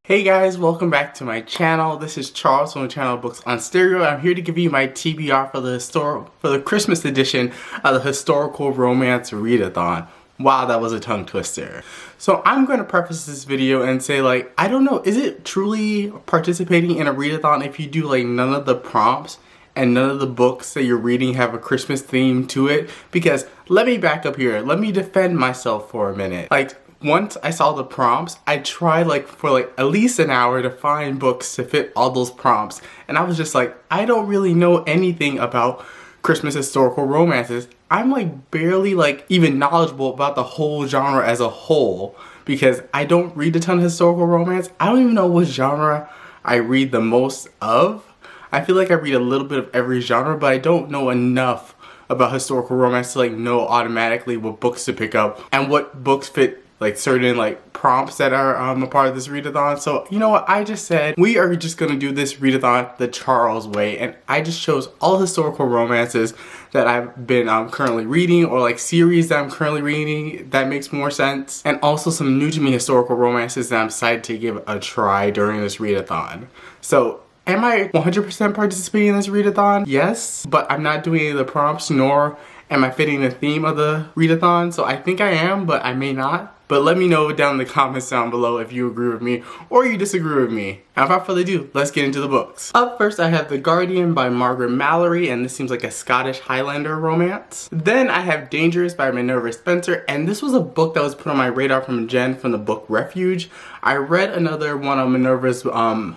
Hey guys, welcome back to my channel. This is Charles from the channel Books on Stereo. I'm here to give you my TBR for the Christmas edition of the historical romance readathon. Wow, that was a tongue twister. So I'm going to preface this video and say, like, I don't know, is it truly participating in a readathon if you do like none of the prompts and none of the books that you're reading have a Christmas theme to it? Because let me back up here. Let me defend myself for a minute. Like, once I saw the prompts, I tried for at least an hour to find books to fit all those prompts. And I was just like, I don't really know anything about Christmas historical romances. I'm like barely even knowledgeable about the whole genre as a whole because I don't read a ton of historical romance. I don't even know what genre I read the most of. I feel like I read a little bit of every genre, but I don't know enough about historical romance to know automatically what books to pick up and what books fit certain prompts that are a part of this readathon. So you know what, I just said we are just gonna do this readathon the Charles way, and I just chose all historical romances that I've been currently reading, or series that I'm currently reading that makes more sense, and also some new to me historical romances that I'm excited to give a try during this readathon. So am I 100% participating in this readathon? Yes, but I'm not doing any of the prompts, nor am I fitting the theme of the readathon. So I think I am, but I may not. But let me know down in the comments down below if you agree with me or you disagree with me. And without further ado, let's get into the books. Up first, I have The Guardian by Margaret Mallory, and this seems like a Scottish Highlander romance. Then I have Dangerous by Minerva Spencer, and this was a book that was put on my radar from Jen from the book Refuge. I read another one of Minerva's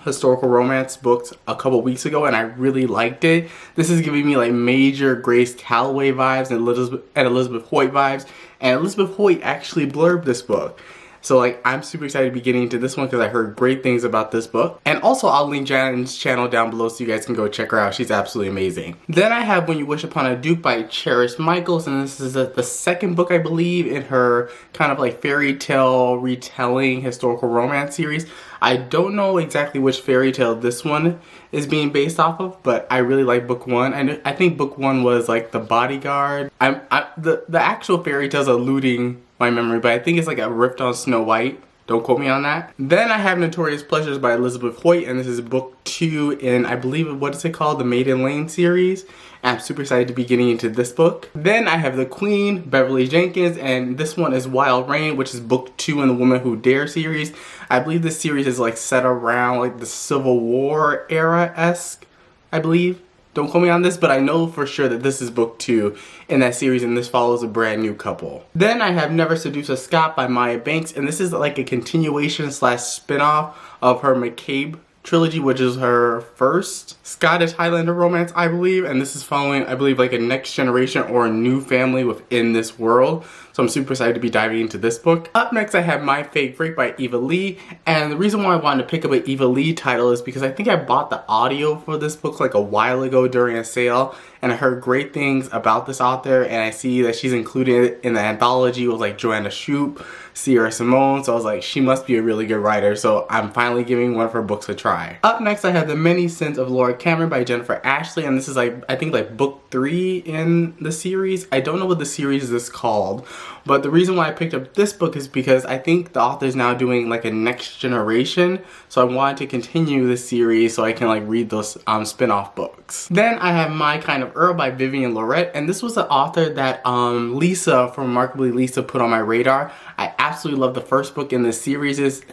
historical romance books a couple weeks ago, and I really liked it. This is giving me major Grace Calloway vibes and Elizabeth Hoyt vibes. And Elizabeth Hoyt actually blurbed this book. So I'm super excited to be getting into this one because I heard great things about this book. And also I'll link Janet's channel down below so you guys can go check her out. She's absolutely amazing. Then I have When You Wish Upon a Duke by Cheris Michaels, and this is the second book I believe in her kind of fairy tale retelling historical romance series. I don't know exactly which fairy tale this one is being based off of, but I really like book one. I think book one was The Bodyguard. The actual fairy tale's eluding my memory, but I think it's a riff on Snow White. Don't quote me on that. Then I have Notorious Pleasures by Elizabeth Hoyt, and this is book 2 in, I believe, what is it called? The Maiden Lane series. And I'm super excited to be getting into this book. Then I have The Queen, Beverly Jenkins, and this one is Wild Rain, which is book 2 in the Woman Who Dare series. I believe this series is set around the Civil War era-esque, I believe. Don't quote me on this, but I know for sure that this is book 2 in that series, and this follows a brand new couple. Then I have Never Seduce a Scot by Maya Banks, and this is a continuation / spin-off of her McCabe trilogy, which is her first Scottish Highlander romance, I believe, and this is following, I believe, a next generation or a new family within this world. So I'm super excited to be diving into this book. Up next, I have My Fake Break by Eva Lee, and the reason why I wanted to pick up an Eva Lee title is because I think I bought the audio for this book a while ago during a sale, and I heard great things about this author, and I see that she's included in the anthology with Joanna Shoup, Sierra Simone, so I was like, she must be a really good writer, so I'm finally giving one of her books a try. Up next, I have The Many Sins of Laura Cameron by Jennifer Ashley, and this is I think book 3 in the series. I don't know what the series is called, but the reason why I picked up this book is because I think the author is now doing a next generation, so I wanted to continue this series so I can read those spin-off books. Then I have My Kind of Earl by Vivian Lorette, and this was the author that Lisa from Remarkably Lisa put on my radar. I absolutely love the first book in this series, and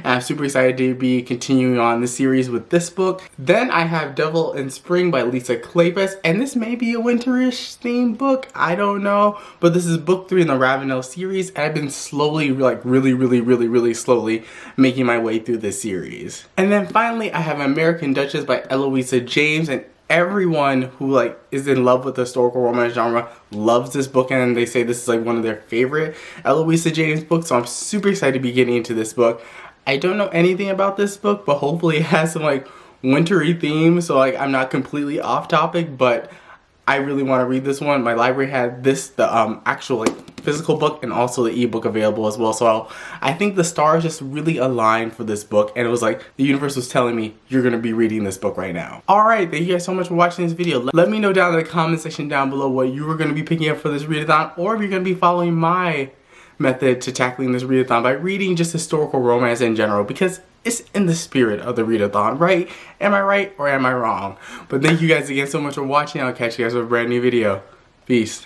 I'm super excited to be continuing on this series with this book. Then I have Devil in Spring by Lisa Kleypas, and this may be a winterish themed book, I don't know, but this is book 3 in the Ravenel series, and I've been slowly, really slowly making my way through this series. And then finally, I have American Duchess by Eloisa James, and everyone who is in love with the historical romance genre loves this book, and they say this is one of their favorite Eloisa James books, so I'm super excited to be getting into this book. I don't know anything about this book, but hopefully it has some wintry themes, so I'm not completely off topic, but I really want to read this one. My library had this, the actual physical book, and also the ebook available as well. So I think the stars just really aligned for this book, and it was the universe was telling me, you're going to be reading this book right now. Alright, thank you guys so much for watching this video. Let me know down in the comment section down below what you were going to be picking up for this readathon, or if you're going to be following my method to tackling this readathon by reading just historical romance in general, because it's in the spirit of the readathon, right? Am I right or am I wrong? But thank you guys again so much for watching. I'll catch you guys with a brand new video. Peace.